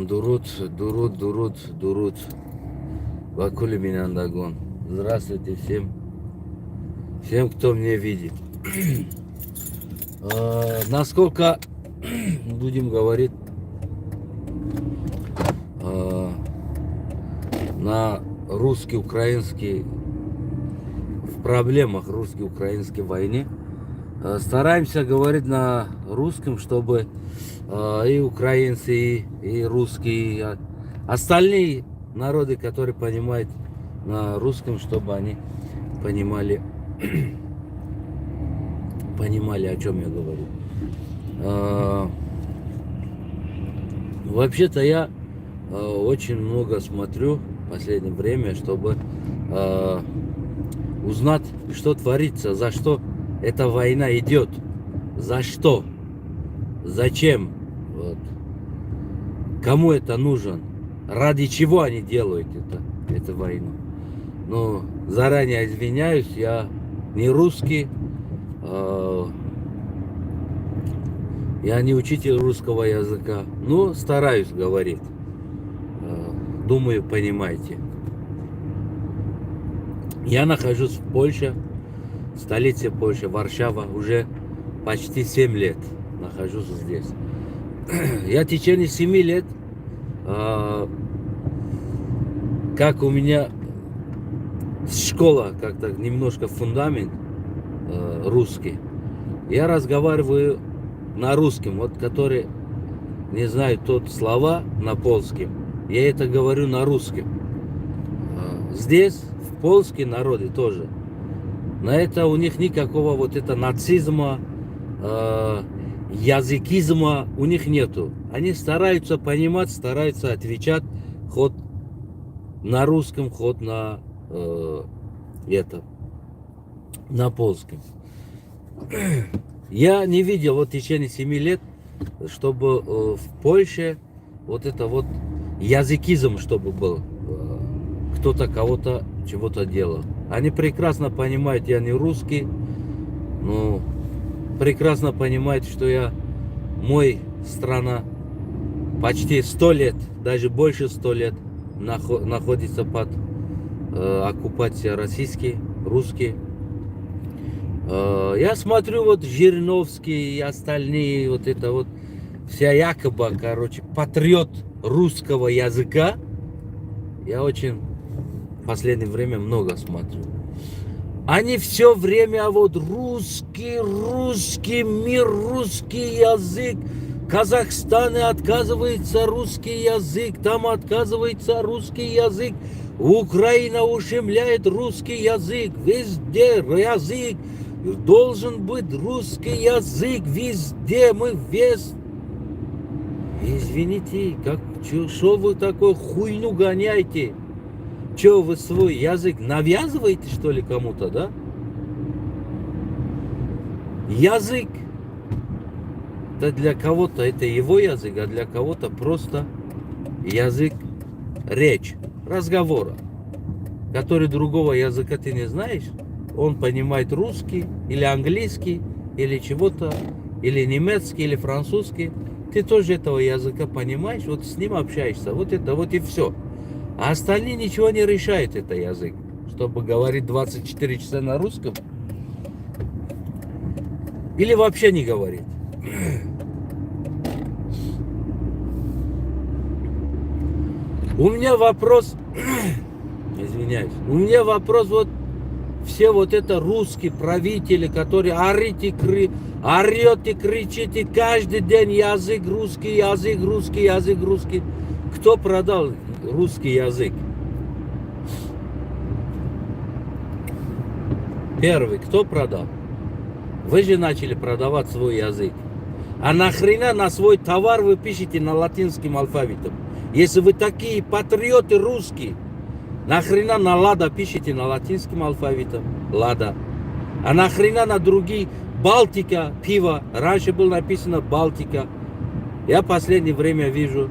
Дурут. Вакули Минандагон. Здравствуйте всем, кто меня видит. Насколько будем говорить на русский-украинский, в проблемах русско-украинской войны, стараемся говорить на русском, чтобы и украинцы, и русские, и остальные народы, которые понимают на русском, чтобы они понимали, о чем я говорю. Вообще-то я очень много смотрю в последнее время, чтобы узнать, что творится, за что эта война идет, за что, зачем, вот. Кому это нужен, ради чего они делают эту войну. Но заранее извиняюсь, я не русский, я не учитель русского языка, но стараюсь говорить. Думаю, понимаете. Я нахожусь в Польше, в столице Польши, Варшава, уже почти 7 лет нахожусь здесь. Я в течение 7 лет, как у меня школа, как-то немножко фундамент русский, я разговариваю на русском, вот который не знаю тот слова на польском, я это говорю на русском. Здесь, в польские народы тоже, на это у них никакого вот это нацизма, языкизма у них нету. Они стараются понимать, стараются отвечать хоть на русском, хоть на на польском. Я не видел вот в течение 7 лет, чтобы в Польше вот это вот языкизм, чтобы был, кто-то кого-то чего-то делал. Они прекрасно понимают, я не русский, но прекрасно понимают, что мой страна почти 100 лет, даже больше 100 лет находится под оккупацией российской, русской. Я смотрю, вот Жириновский и остальные, вот это вот вся якобы, патриот русского языка. Я очень в последнее время много смотрю. Они все время вот русский мир, русский язык. В Казахстане отказывается русский язык, там отказывается русский язык. Украина ущемляет русский язык, везде язык. Должен быть русский язык везде, мы весь. Извините, что вы такой хуйню гоняете? Что вы свой язык навязываете, что ли, кому-то, да? Язык, это для кого-то это его язык, а для кого-то просто язык, речь, разговора, который другого языка ты не знаешь. Он понимает русский, или английский, или чего-то, или немецкий, или французский. Ты тоже этого языка понимаешь, вот с ним общаешься, вот это вот и все. А остальные ничего не решают, это язык. Чтобы говорить 24 часа на русском. Или вообще не говорить. У меня вопрос, извиняюсь, вот все вот это русские правители, которые орете, кричите каждый день язык русский. Кто продал русский язык? Первый, кто продал? Вы же начали продавать свой язык. А нахрена на свой товар вы пишете на латинском алфавите? Если вы такие патриоты русские, нахрена на лада пишите на латинском алфавите? Лада. А нахрена на другие? Балтика, пиво. Раньше было написано Балтика. Я в последнее время вижу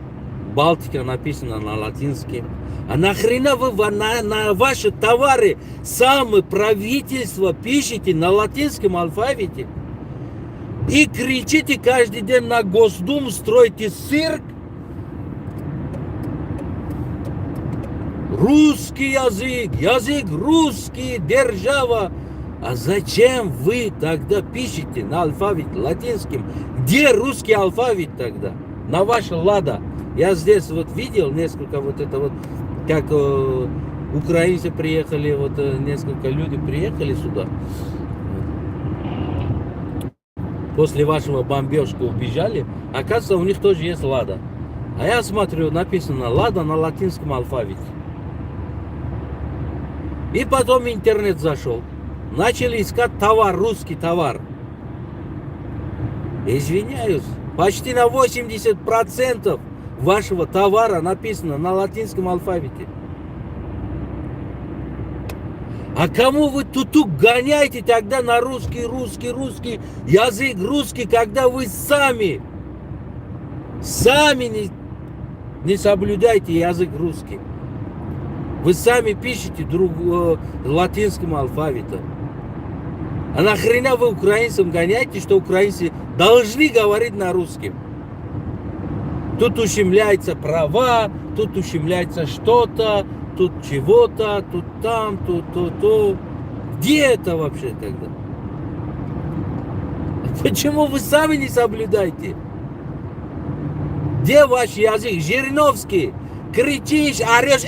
Балтика написано на латинском. А нахрена вы на ваши товары сами правительство пишете на латинском алфавите? И кричите каждый день на Госдуму, строите цирк. русский язык, язык русский, держава. А зачем вы тогда пишете на алфавите латинским? Где русский алфавит тогда? На ваше лада. Я здесь вот видел несколько вот это вот, как украинцы приехали, вот несколько людей приехали сюда. После вашего бомбежки убежали. Оказывается, у них тоже есть лада. А я смотрю, написано лада на латинском алфавите. И потом интернет зашел. Начали искать товар, русский товар. Извиняюсь, почти на 80% вашего товара написано на латинском алфавите. А кому вы тут гоняете тогда на русский язык русский, когда вы сами не соблюдаете язык русский? Вы сами пишете латинским алфавитом. А нахрена вы украинцам гоняете, что украинцы должны говорить на русском? Тут ущемляются права, тут ущемляется что-то, тут чего-то, тут там, тут то. Где это вообще тогда? Почему вы сами не соблюдаете? Где ваш язык? Жириновский, кричишь, орешь,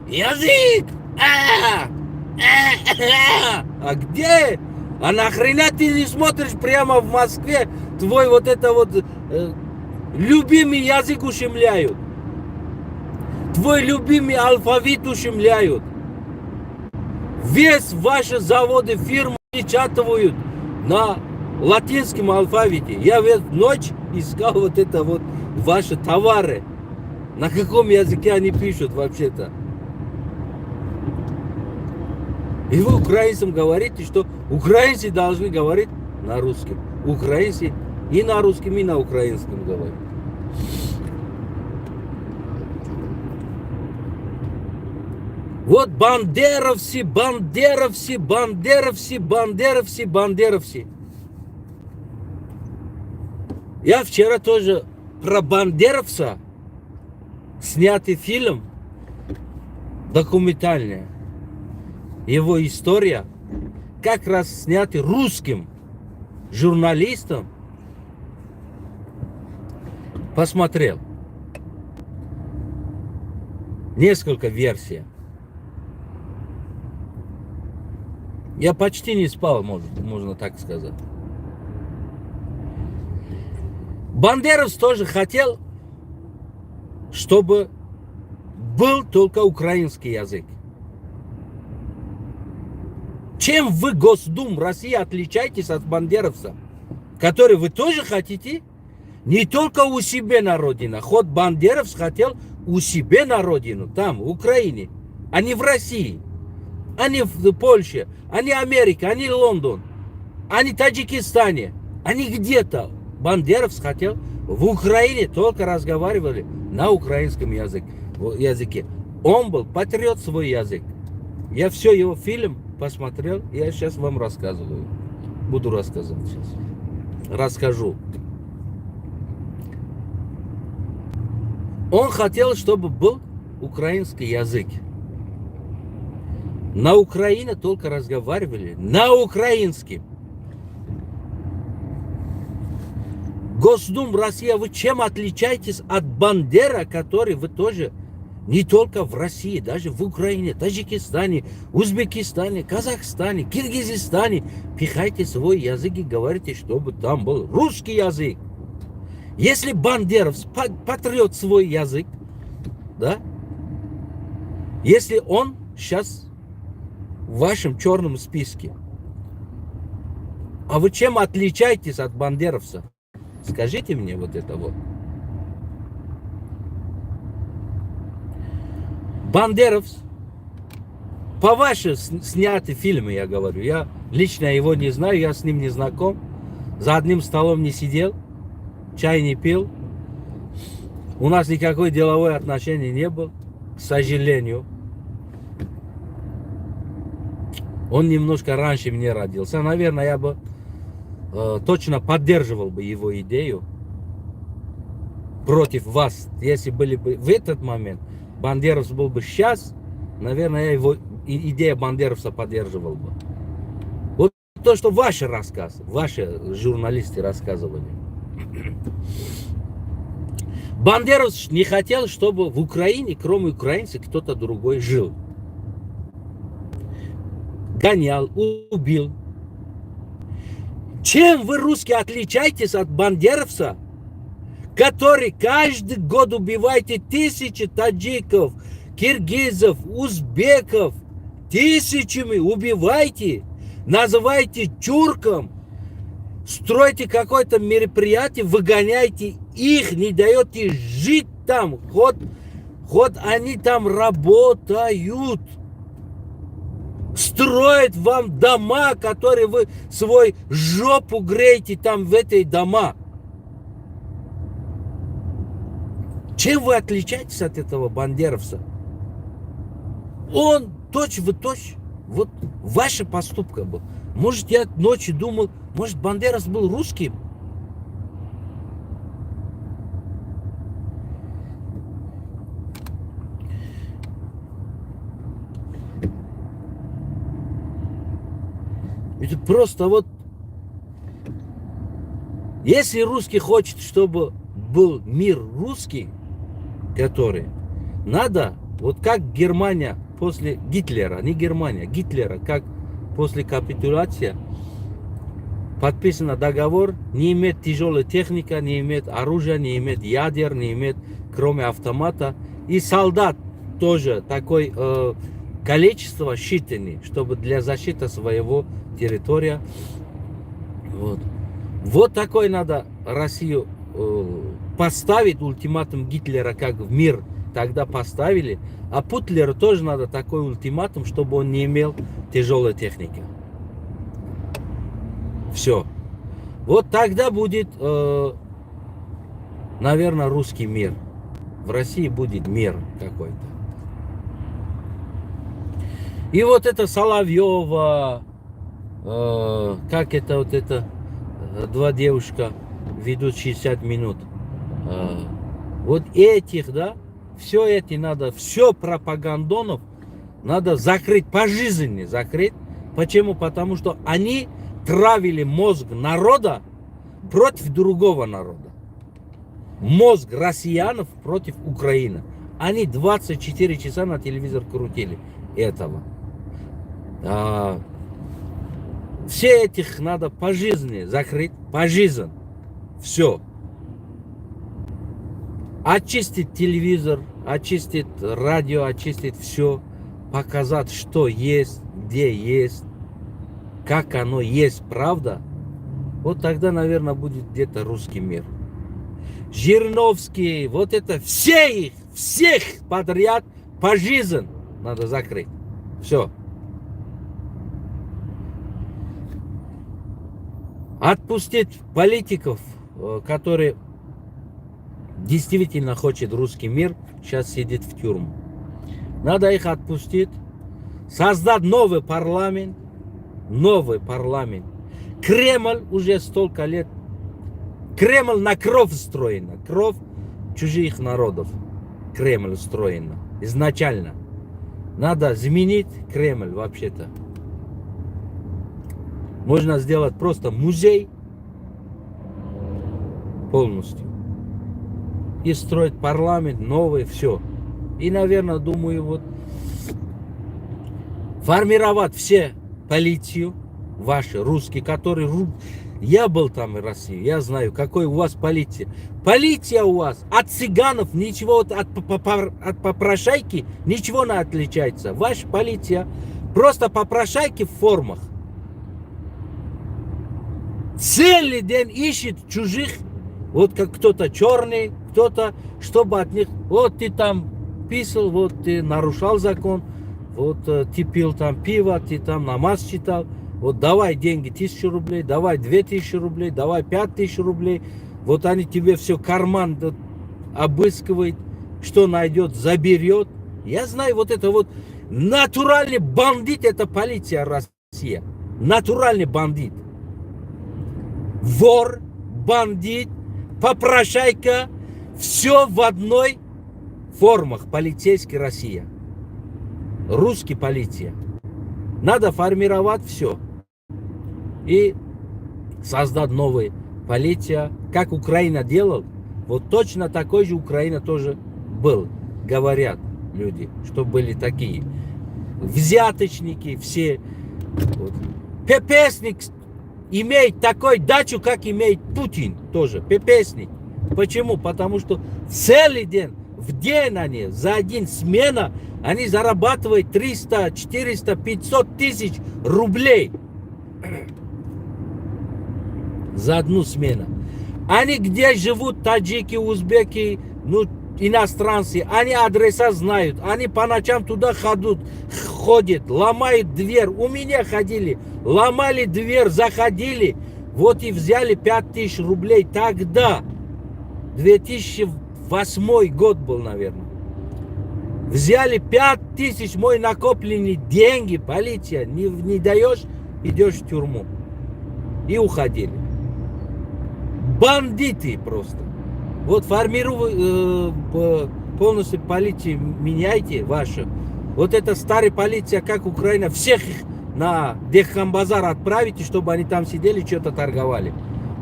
язык, а где? А нахрена ты не смотришь прямо в Москве? Твой вот это вот любимый язык ущемляют. Твой любимый алфавит ущемляют. Весь ваши заводы, фирмы печатают на латинском алфавите. Я в ночь искал вот это вот ваши товары. На каком языке они пишут вообще-то? И вы украинцам говорите, что украинцы должны говорить на русском. Украинцы и на русском, и на украинском говорят. Вот бандеровцы. Я вчера тоже про бандеровца снятый фильм документальный. Его история как раз снятый русским журналистом. Посмотрел. Несколько версий. Я почти не спал, можно так сказать. Бандеровец тоже хотел, чтобы был только украинский язык. Чем вы, Госдум России, отличаетесь от бандеровца, который вы тоже хотите не только у себя на родине. Хоть бандеровец хотел у себя на родину, там, в Украине, а не в России, а не в Польше, а не Америка, а не Лондон, а не Таджикистане, а не где-то. Бандеровец хотел в Украине, только разговаривали на украинском языке. Он был патриот свой язык. Я все его фильм посмотрел, я сейчас вам рассказываю. Буду рассказывать сейчас. Расскажу. Он хотел, чтобы был украинский язык. На Украине только разговаривали на украинском. Госдум Россия, вы чем отличаетесь от Бандера, который вы тоже не только в России, даже в Украине, Таджикистане, Узбекистане, Казахстане, Киргизстане пихайте свой язык и говорите, чтобы там был русский язык. Если бандеровец патриот свой язык, да, если он сейчас в вашем черном списке, а вы чем отличаетесь от бандеровца? Скажите мне вот это вот. Бандеровец, по вашим снятым фильмам, я говорю, я лично его не знаю, я с ним не знаком, за одним столом не сидел, чай не пил, у нас никакой деловой отношения не было, к сожалению. Он немножко раньше меня родился, наверное, я бы точно поддерживал бы его идею. против вас. Если были бы в этот момент, Бандеровец был бы сейчас, наверное, я его идея Бандеровца поддерживал бы. Вот то, что ваши рассказы, ваши журналисты рассказывали. Бандеровец не хотел, чтобы в Украине, кроме украинцев, кто-то другой жил. Гонял, убил. Чем вы, русские, отличаетесь от бандеровца, который каждый год убиваете тысячи таджиков, киргизов, узбеков, тысячами убиваете, называете тюрком, строите какое-то мероприятие, выгоняете их, не даете жить там, хоть они там работают. Строят вам дома, которые вы свой жопу греете там в этой дома. Чем вы отличаетесь от этого бандеровца? Он точь в точь, вот ваша поступка была. Может, я ночью думал, может, Бандеровец был русским? Это просто вот, если русский хочет, чтобы был мир русский, который, надо, вот как Германия после Гитлера, не Германия, Гитлера, как после капитуляции, подписан договор, не имеет тяжелой техники, не имеет оружия, не имеет ядер, не имеет, кроме автомата, и солдат тоже такой количество считанный, чтобы для защиты своего территория. Вот такой надо Россию поставить ультиматум Гитлера, как в мир тогда поставили. А Путлеру тоже надо такой ультиматум, чтобы он не имел тяжелой техники. Все. Вот тогда будет, наверное, русский мир. В России будет мир какой-то. И вот это Соловьева, как это вот это, два девушка ведут 60 минут. Вот этих, да, все эти надо, все пропагандонов надо закрыть, пожизненно закрыть. Почему? Потому что они травили мозг народа против другого народа. Мозг россиянов против Украины. Они 24 часа на телевизор крутили этого. Все этих надо пожизненно закрыть, пожизненно. Все. Очистить телевизор, очистить радио, очистить все. Показать, что есть, где есть, как оно есть, правда. Вот тогда, наверное, будет где-то русский мир. Жириновский, вот это всех подряд пожизненно надо закрыть. Все. Отпустить политиков, которые действительно хочет русский мир, сейчас сидит в тюрьму. Надо их отпустить, создать новый парламент. Кремль уже столько лет. Кремль на кровь строена, кровь чужих народов. Кремль строена изначально. Надо заменить Кремль вообще-то. Можно сделать просто музей полностью. И строить парламент новый, все. И, наверное, думаю, вот формировать все полицию, ваши, русские, которые... Я был там в России, я знаю, какой у вас полиция. Полиция у вас от цыганов ничего, от попрошайки ничего не отличается. Ваша полиция просто попрошайки в формах. Целый день ищет чужих, вот как кто-то черный, кто-то, чтобы от них, вот ты там писал, вот ты нарушал закон, вот ты пил там пиво, ты там намаз читал, вот давай деньги 1000 рублей, давай 2000 рублей, давай 5000 рублей, вот они тебе все карман обыскивают, что найдет, заберет. Я знаю, вот это вот натуральный бандит, это полиция России, натуральный бандит. Вор, бандит, попрошайка, Все в одной формах полицейской Россия. Русский полиция. Надо формировать все. И создать новую полицию. Как Украина делала, вот точно такой же Украина тоже был. Говорят люди, что были такие. Взяточники все. Вот. ППСник имеет такой дачу, как имеет Путин тоже. ППСник. Почему? Потому что целый день, в день они, за один смена, они зарабатывают 300, 400, 500 тысяч рублей. За одну смену. Они где живут, таджики, узбеки, ну, иностранцы, они адреса знают, они по ночам туда ходят, ломают дверь. У меня ходили, ломали дверь, заходили, вот и взяли 5000 рублей тогда. 2008 год был, наверное. Взяли 5000, мой накопленные деньги, полиция, не даешь, идешь в тюрьму. И уходили. Бандиты просто. Вот формируйте полностью полицию, меняйте вашу. Вот эта старая полиция, как Украина, всех их на Дехамбазар отправите, чтобы они там сидели, что-то торговали.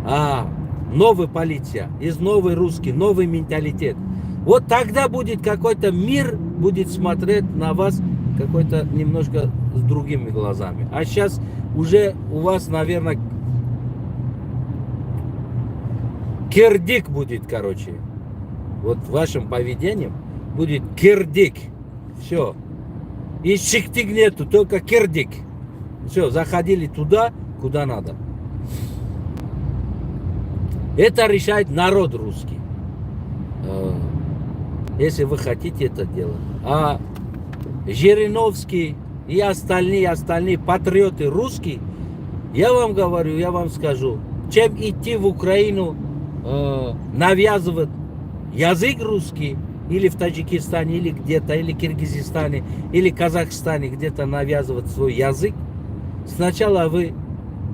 А новая полиция, из новый русский, новый менталитет. Вот тогда будет какой-то мир, будет смотреть на вас какой-то немножко с другими глазами. А сейчас уже у вас, наверное, кирдик будет, короче. Вот вашим поведением будет кирдик. Все. И шиктик нету, только кирдик. Все, заходили туда, куда надо. Это решает народ русский. Если вы хотите это делать. А Жириновский и остальные патриоты русские, я вам говорю, я вам скажу, чем идти в Украину, навязывать язык русский, или в Таджикистане, или где-то, или Киргизстане, или Казахстане где-то навязывать свой язык, сначала вы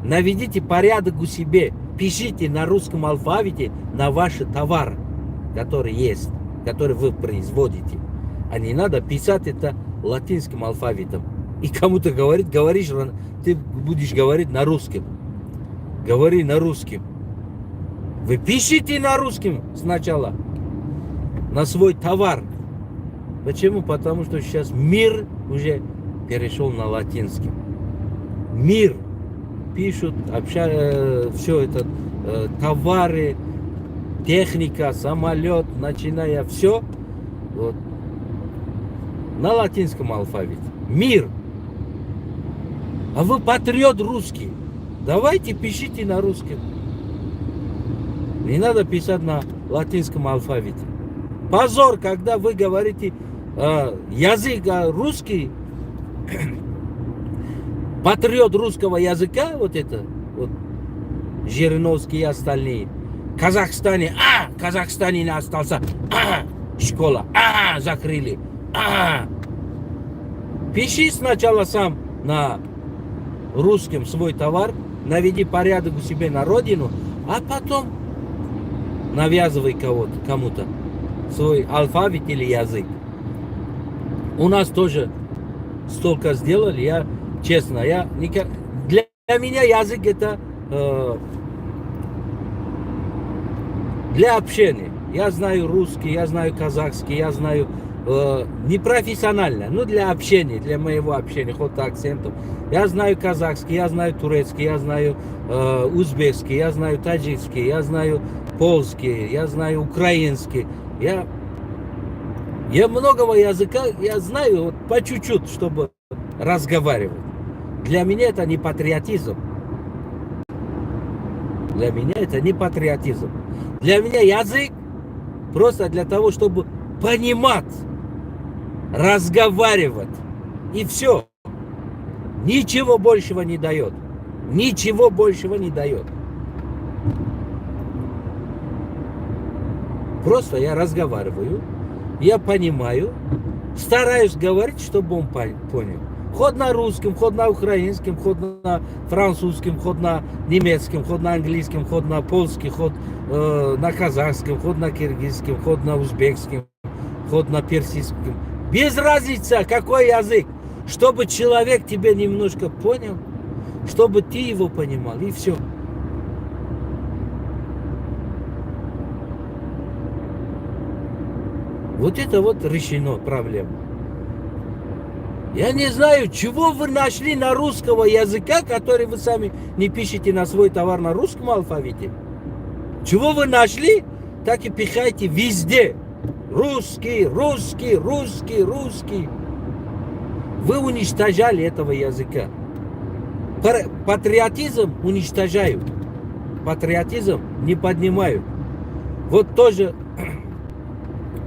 наведите порядок у себя, пишите на русском алфавите на ваши товары, которые есть, которые вы производите. А не надо писать это латинским алфавитом. И кому-то говоришь, ты будешь говорить на русском. Говори на русском. Вы пишите на русском сначала, на свой товар. Почему? Потому что сейчас мир уже перешел на латинский. Мир. Пишут, общаются, все это, товары, техника, самолет, начиная все, вот, на латинском алфавите. Мир. А вы патриот русский. Давайте пишите на русском. Не надо писать на латинском алфавите. Позор, когда вы говорите язык русский, патриот русского языка, вот это, вот, Жириновский и остальные. В Казахстане не остался, школа, закрыли, Пиши сначала сам на русском свой товар, наведи порядок у себя на родину, а потом навязывай кому-то свой алфавит или язык. У нас тоже столько сделали, честно, для меня язык это для общения. Я знаю русский, я знаю казахский, я знаю непрофессионально, но для общения, для моего общения, хоть акцентом. Я знаю казахский, я знаю турецкий, я знаю узбекский, я знаю таджикский, я знаю польский, я знаю украинский. Я многого языка, я знаю вот, по чуть-чуть, чтобы разговаривать. Для меня это не патриотизм. Для меня это не патриотизм. Для меня язык просто для того, чтобы понимать, разговаривать. И все. Ничего большего не дает. Ничего большего не дает. Просто я разговариваю, я понимаю, стараюсь говорить, чтобы он понял. Ход на русском, ход на украинском, ход на французском, ход на немецком, ход на английском, ход на польском, ход на казахском, ход на киргизском, ход на узбекском, ход на персидском. Без разницы, какой язык. Чтобы человек тебя немножко понял, чтобы ты его понимал, и все. Вот это вот решено проблема. Я не знаю, чего вы нашли на русского языка, который вы сами не пишете на свой товар на русском алфавите. Чего вы нашли, так и пихайте везде. Русский, русский, русский, русский. Вы уничтожали этого языка. Патриотизм уничтожают. Патриотизм не поднимают. Вот тоже,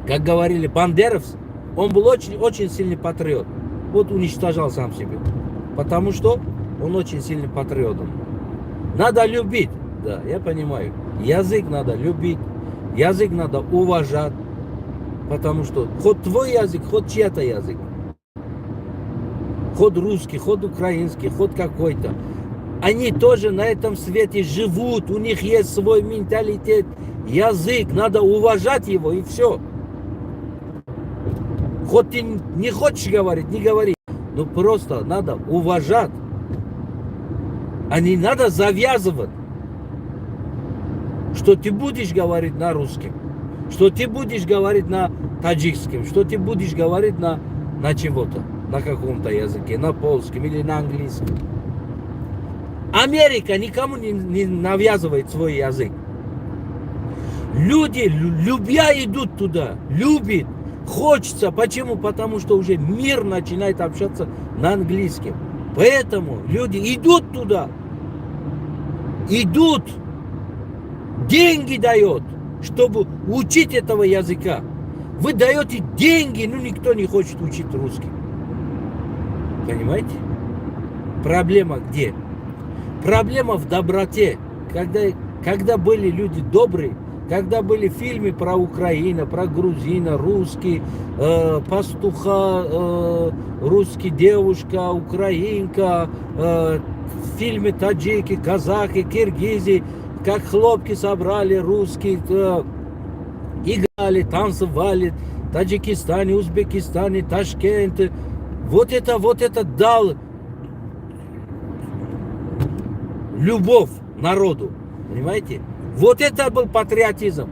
как говорили, Бандеровец, он был очень сильный патриот. Вот уничтожал сам себя. Потому что он очень сильный патриот. Надо любить, да, я понимаю. Язык надо любить, язык надо уважать. Потому что хоть твой язык, хоть чья-то язык. Хоть русский, хоть украинский, хоть какой-то. Они тоже на этом свете живут, у них есть свой менталитет, язык, надо уважать его и все. Хоть ты не хочешь говорить, не говори. Но просто надо уважать. А не надо завязывать. Что ты будешь говорить на русском. Что ты будешь говорить на таджикском. Что ты будешь говорить на чего-то. На каком-то языке. На польском или на английском. Америка никому не навязывает свой язык. Люди, любя, идут туда. Любят. Хочется. Почему? Потому что уже мир начинает общаться на английском. Поэтому люди идут туда. Идут. Деньги дают, чтобы учить этого языка. Вы даете деньги, но никто не хочет учить русский. Понимаете? Проблема где? Проблема в доброте. Когда были люди добрые, когда были фильмы про Украину, про грузина, русский, пастуха, русский девушка, украинка, фильмы таджики, казахи, киргизи, как хлопки собрали русские, играли, танцевали, в Таджикистане, Узбекистане, Ташкенте. Вот это дал любовь народу, понимаете? Вот это был патриотизм.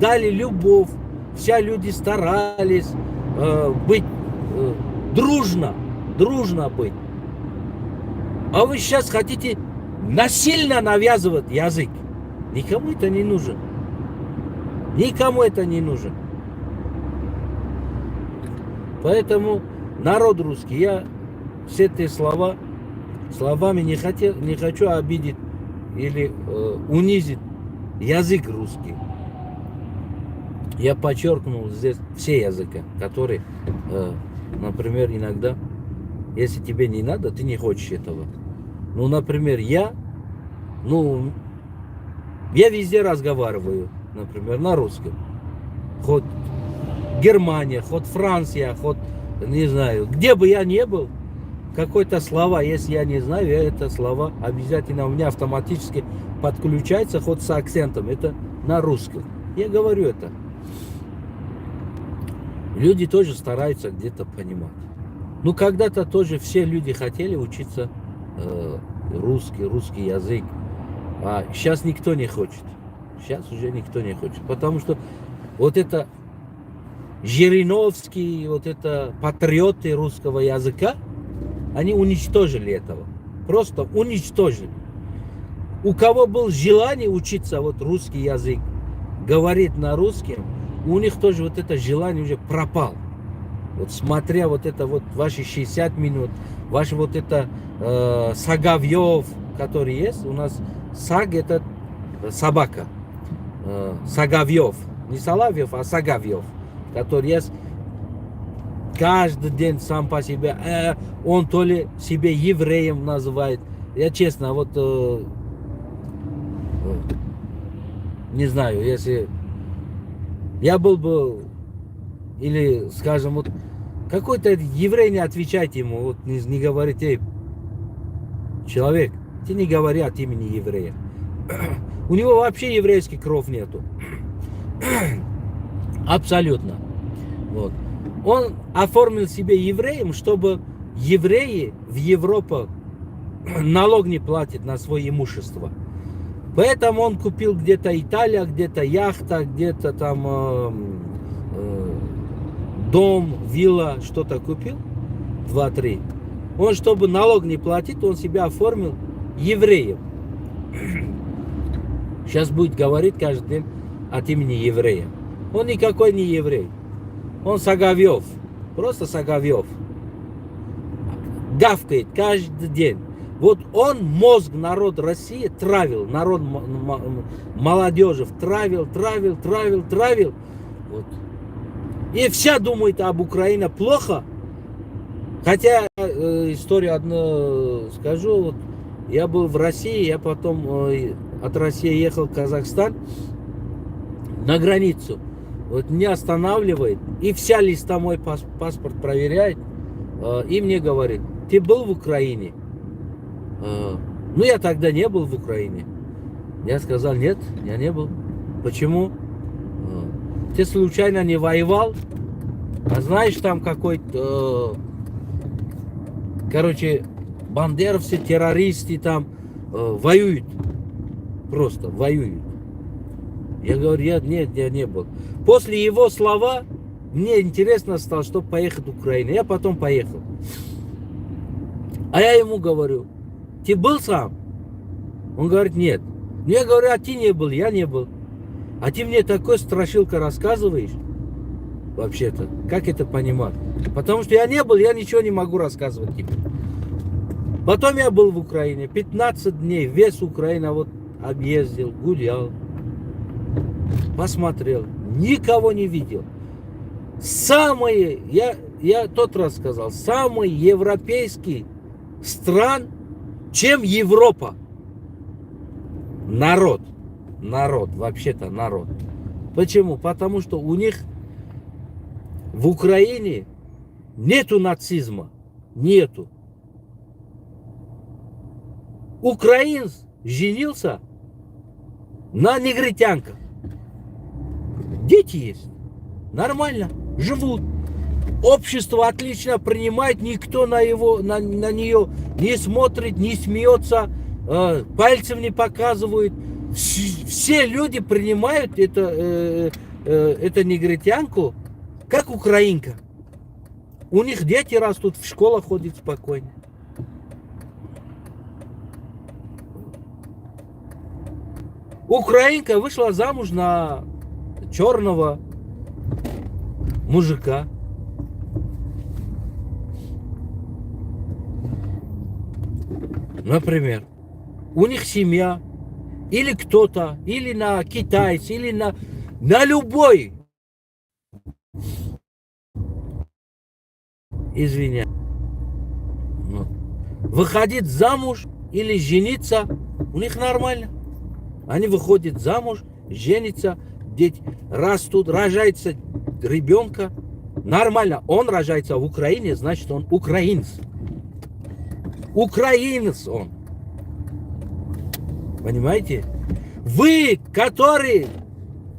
Дали любовь, все люди старались быть дружно быть. А вы сейчас хотите насильно навязывать язык. Никому это не нужен. Никому это не нужен. Поэтому народ русский, я все эти словами не хочу обидеть или унизить язык русский. Я подчеркнул здесь все языки, которые, например, иногда, если тебе не надо, ты не хочешь этого. Ну, например, я везде разговариваю, например, на русском. Хоть Германия, хоть Франция, хоть, не знаю, где бы я ни был, какое-то слова, если я не знаю, это слова обязательно у меня автоматически подключается, хоть с акцентом, это на русском. Я говорю это. Люди тоже стараются где-то понимать. Ну, когда-то тоже все люди хотели учиться русский язык. А сейчас никто не хочет. Сейчас уже никто не хочет. Потому что вот это Жириновский, вот это патриоты русского языка, они уничтожили этого. Просто уничтожили. У кого было желание учиться вот русский язык, говорить на русском, у них тоже вот это желание уже пропало. Вот смотря вот это вот ваши 60 минут, ваш вот это Сагавьев, который есть, у нас Саг это собака, Сагавьев, не Соловьев, а Сагавьев, который есть каждый день сам по себе, он то ли себя евреем называет, я честно, вот не знаю, если я был бы, или, скажем, вот Какой-то еврей, не отвечайте ему, вот не говорите, эй, человек, ты не говори от имени еврея. У него вообще еврейский кровь нету. Абсолютно. Вот. Он оформил себя евреем, чтобы евреи в Европе налог не платят на свое имущество. Поэтому он купил где-то Италия, где-то яхта, где-то там дом, вилла, что-то купил. 2-3. Он, чтобы налог не платить, он себя оформил евреем. Сейчас будет говорить каждый день от имени еврея. Он никакой не еврей. Он Сагавьев. Просто Сагавьев. Гавкает каждый день. Вот он мозг народ России травил. Народ молодежи травил. Вот. И вся думает об Украине плохо. Хотя историю одну скажу. Вот, я был в России, я потом от России ехал в Казахстан на границу. Вот меня останавливает, и вся листа мой паспорт проверяет, и мне говорит, ты был в Украине? Ну, я тогда не был в Украине. Я сказал, нет, я не был. Почему? Ты случайно не воевал? А знаешь, там какой-то, короче, бандеровцы, террористы там воюют. Просто воюют. Я говорю, нет, я не был. После его слова мне интересно стало, чтобы поехать в Украину. Я потом поехал. А я ему говорю, ты был сам? Он говорит, нет. Ну, я говорю, а ты не был? Я не был. А ты мне такой страшилка рассказываешь? Вообще-то, как это понимать? Потому что я не был, я ничего не могу рассказывать тебе. Потом я был в Украине, 15 дней, весь Украина вот объездил, гулял, посмотрел, никого не видел. Самые, я тот раз сказал, самые европейские стран, чем Европа. Народ, вообще-то народ. Почему? Потому что у них в Украине нету нацизма, нету. Украинец женился на негритянках. Дети есть. Нормально. Живут. Общество отлично принимает. Никто на нее не смотрит, не смеется, пальцем не показывает. Все люди принимают эту негритянку как украинка. У них дети растут, в школу ходят спокойно. Украинка вышла замуж на черного мужика. Например, у них семья, или кто-то, или на китайец, или на любой. Извиняюсь. Выходит замуж или жениться, у них нормально. Они выходят замуж, женятся, дети растут, рожается ребенка. Нормально. Он рожается в Украине, значит он украинец. Украинец он. Понимаете? Вы, которые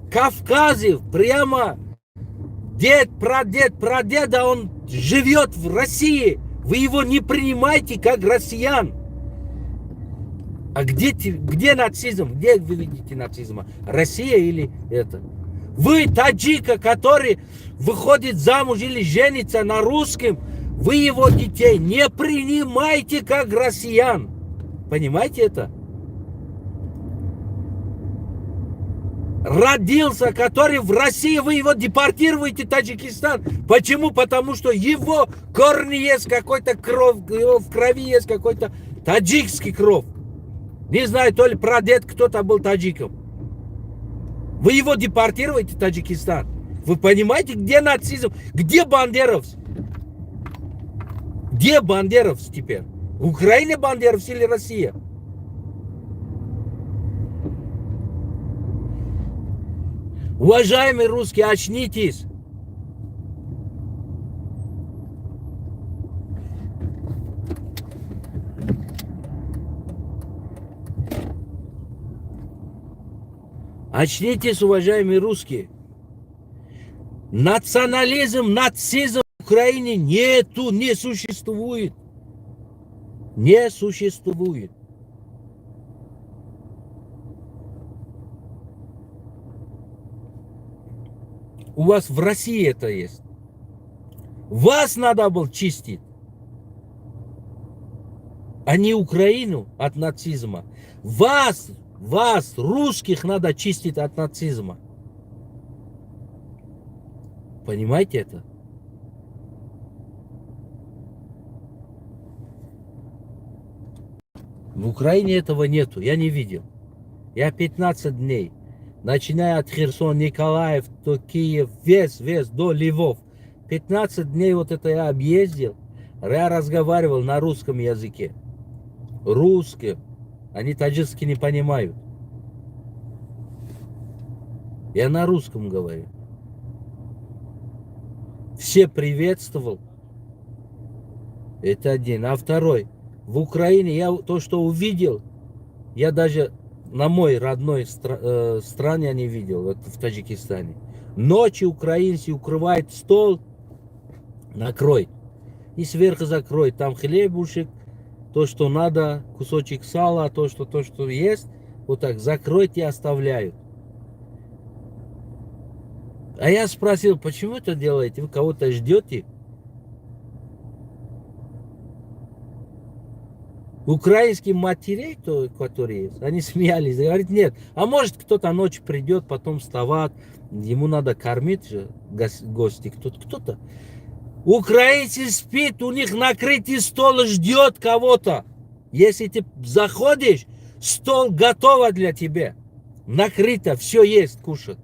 Кавказе, прямо дед, прадеда, он живет в России. Вы его не принимаете как россиян. А где нацизм? Где вы видите нацизма? Россия или это? Вы таджика, который выходит замуж или женится на русском, вы его детей не принимайте как россиян. Понимаете это? Родился, который в России, вы его депортируете в Таджикистан. Почему? Потому что его корни есть какой-то кровь, его в крови есть какой-то таджикский кровь. Не знаю, то ли прадед кто-то был таджиком. Вы его депортируете в Таджикистан. Вы понимаете, где нацизм? Где бандеровцы? Где бандеровцы теперь? Украина бандеровцы или Россия? Уважаемые русские, очнитесь. Очнитесь, уважаемые русские. Национализм, нацизм в Украине нету, не существует. Не существует. У вас в России это есть. Вас надо было чистить, а не Украину от нацизма. Вас, русских, надо чистить от нацизма. Понимаете это? В Украине этого нету, я не видел. Я 15 дней, начиная от Херсон, Николаев, до Киев, весь, до Львов. 15 дней вот это я объездил, я разговаривал на русском языке. Русским. Они таджикский не понимают. Я на русском говорю. Все приветствовал. Это один. А второй. В Украине я то, что увидел, я даже на мой родной стране не видел, вот в Таджикистане. Ночью украинцы укрывают стол, накрой. И сверху закрой. Там хлебушек, то, что надо, кусочек сала, то, что есть, вот так закройте и оставляют. А я спросил, почему это делаете? Вы кого-то ждете? Украинские матерей, которые есть, они смеялись. Говорят, нет. А может, кто-то ночью придет, потом вставать. Ему надо кормить же гости. Кто-то. Украинцы спит, у них накрытый стол ждет кого-то. Если ты заходишь, стол готово для тебя. Накрыто, все есть, кушать.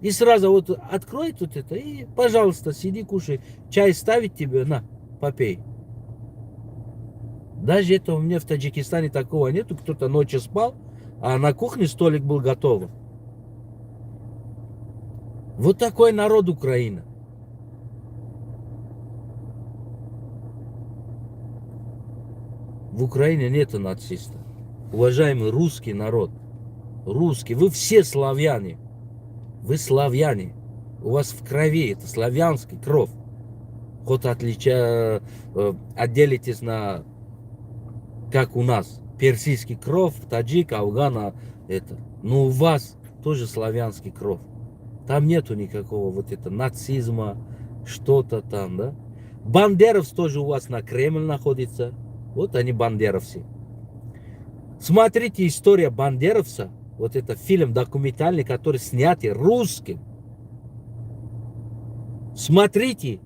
И сразу вот открой тут это и, пожалуйста, сиди, кушай. Чай ставить тебе, на, попей. Даже это у меня в Таджикистане такого нету. Кто-то ночью спал, а на кухне столик был готов. Вот такой народ Украина. В Украине нет нацистов. Уважаемый русский народ. Русский. Вы все славяне. Вы славяне. У вас в крови это славянский кровь. Хоть отделитесь на, как у нас, персидский кровь, таджик, афгана, это. Но у вас тоже славянский кровь. Там нету никакого вот это нацизма, что-то там, да. Бандеровцы тоже у вас на Кремль находится. Вот они бандеровцы. Смотрите история бандеровца. Вот это фильм документальный, который снят русским. Смотрите.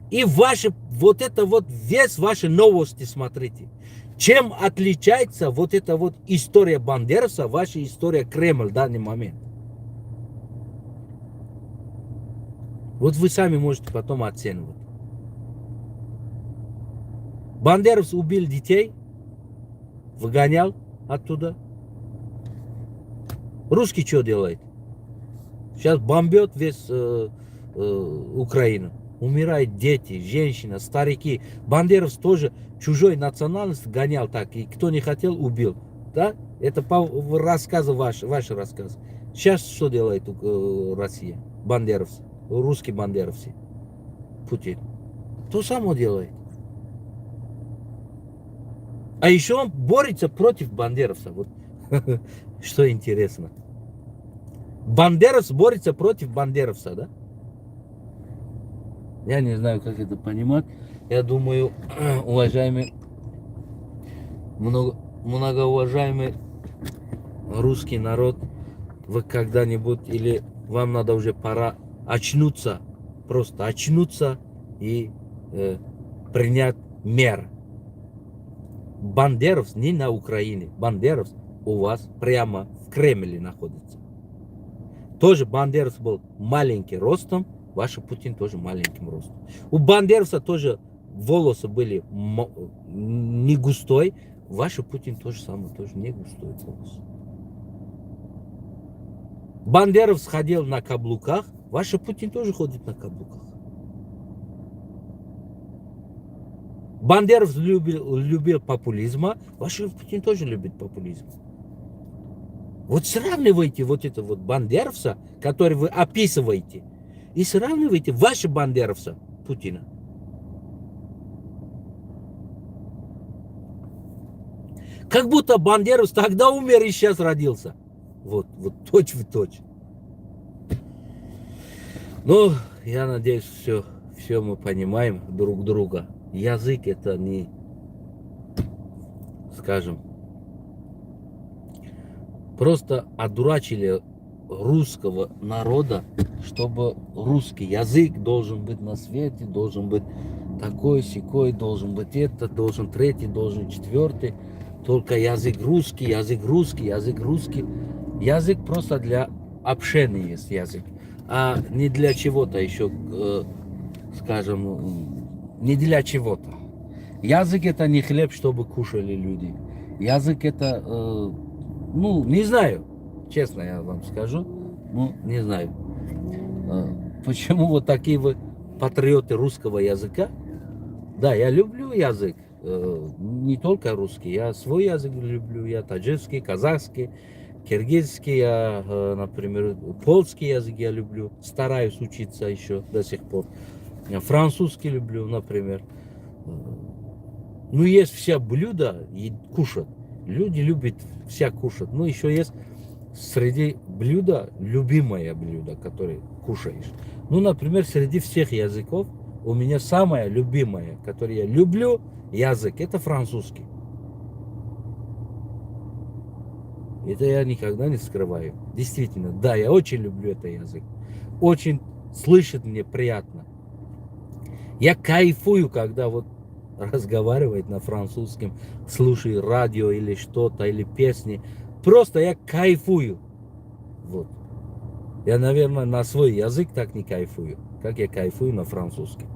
И ваши, вот это вот, весь ваши новости смотрите. Чем отличается вот эта вот история бандеровца, ваша история Кремль в данный момент? Вот вы сами можете потом оценивать. Бандеровец убил детей, выгонял оттуда. Русский что делает? Сейчас бомбят весь Украину. Умирают дети, женщины, старики. Бандеровец тоже чужой национальности гонял так. И кто не хотел, убил. Да? Это по рассказу ваш рассказ. Сейчас что делает Россия? Бандеровцы. Русские бандеровцы. Путин. То самое делает. А еще он борется против бандеровцев. Вот. Что интересно. Бандеровец борется против бандеровца, да? Я не знаю, как это понимать. Я думаю, уважаемый, многоуважаемый русский народ, вы когда-нибудь, или вам надо уже пора очнуться, просто очнуться и принять мер. Бандеровец не на Украине, Бандеровец у вас прямо в Кремле находится. Тоже Бандеровец был маленький ростом, ваш Путин тоже маленьким ростом. У бандеровца тоже волосы были не густой, ваш Путин тоже самое, тоже не густой волос. Бандеровец ходил на каблуках, ваш Путин тоже ходит на каблуках. Бандеровец любил популизма, ваш Путин тоже любит популизм. Вот сравнивайте вот это вот бандеровца, который вы описываете, и сравнивайте ваши бандеровца Путина. Как будто бандеровец тогда умер и сейчас родился. Вот точь в точь. Ну, я надеюсь, все мы понимаем друг друга. Язык это не, скажем, просто одурачили русского народа, чтобы русский язык должен быть на свете, должен быть такой, сякой, должен быть это, должен третий, должен четвертый. Только язык русский, язык русский, язык русский. Язык просто для общения есть язык, а не для чего-то еще, скажем, не для чего-то. Язык это не хлеб, чтобы кушали люди. Язык это, ну, не знаю, честно я вам скажу, ну, не знаю, почему вот такие вы патриоты русского языка. Да, я люблю язык, не только русский, я свой язык люблю, я таджикский, казахский, киргизский, я, например, польский язык я люблю, стараюсь учиться еще до сих пор. Я французский люблю, например. Ну, есть все блюда и кушать. Люди любят все кушать. Ну, еще есть среди блюда любимое блюдо, которое кушаешь. Ну, например, среди всех языков у меня самое любимое, которое я люблю, язык, это французский. Это я никогда не скрываю. Действительно, да, я очень люблю этот язык. Очень слышать мне приятно. Я кайфую, когда вот разговаривает на французском, слушаю радио или что-то, или песни. Просто я кайфую. Вот. Я, наверное, на свой язык так не кайфую, как я кайфую на французском.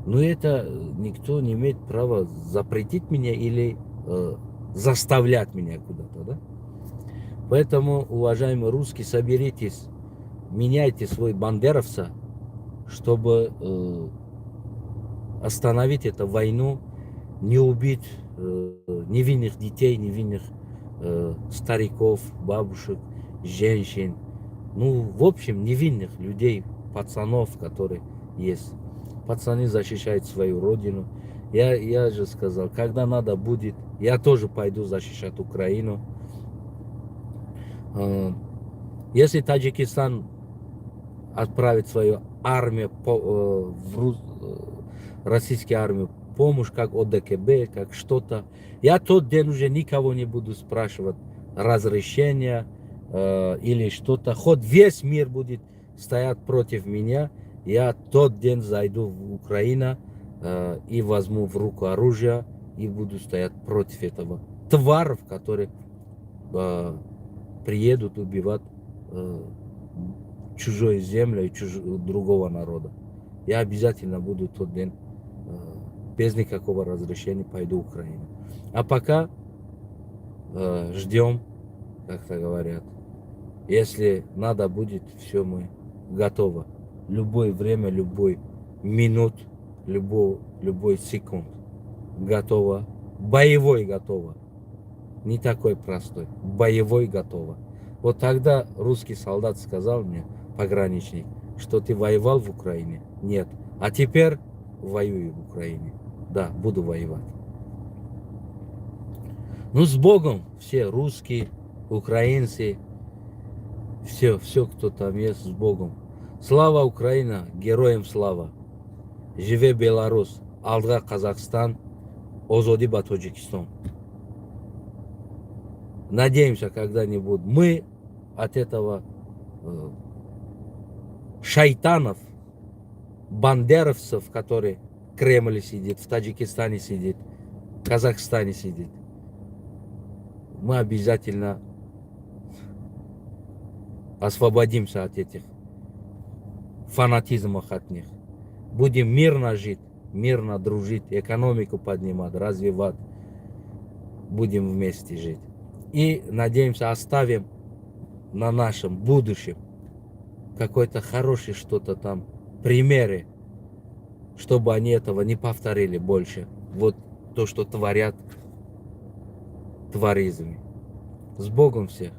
Но это никто не имеет права запретить меня или заставлять меня куда-то, да? Поэтому, уважаемые русские, соберитесь, меняйте свой бандеровца, чтобы остановить эту войну, не убить невинных детей, невинных стариков, бабушек, женщин, ну, в общем, невинных людей, пацанов, которые есть. Пацаны защищают свою родину. Я же сказал, когда надо будет, я тоже пойду защищать Украину. Если Таджикистан отправит свою армию, российскую армию, помощь, как ОДКБ, как что-то, я тот день уже никого не буду спрашивать разрешения или что-то. Хоть весь мир будет стоять против меня, я тот день зайду в Украину и возьму в руку оружие и буду стоять против этого тваров, которые приедут убивать чужую землю и другого народа. Я обязательно буду тот день без никакого разрешения пойду в Украину. А пока ждем, как-то говорят. Если надо будет, все мы готовы. Любое время, любой минут, любой секунд готово. Боевой готово. Не такой простой. Боевой готово. Вот тогда русский солдат сказал мне, пограничник, что ты воевал в Украине? Нет. А теперь воюю в Украине. Да, буду воевать. Ну, с Богом все русские, украинцы, все, кто там есть, с Богом. Слава Украина, героям слава. Живе Беларусь, алдыға Казахстан, озоди ба Таджикистан. Надеемся, когда-нибудь мы от этого шайтанов, бандеровцев, которые в Кремле сидит, в Таджикистане сидит, в Казахстане сидит, мы обязательно освободимся от этих фанатизмов от них. Будем мирно жить, мирно дружить, экономику поднимать, развивать. Будем вместе жить. И, надеемся, оставим на нашем будущем какой-то хороший что-то там, примеры, чтобы они этого не повторили больше. Вот то, что творят тваризмы. С Богом всех.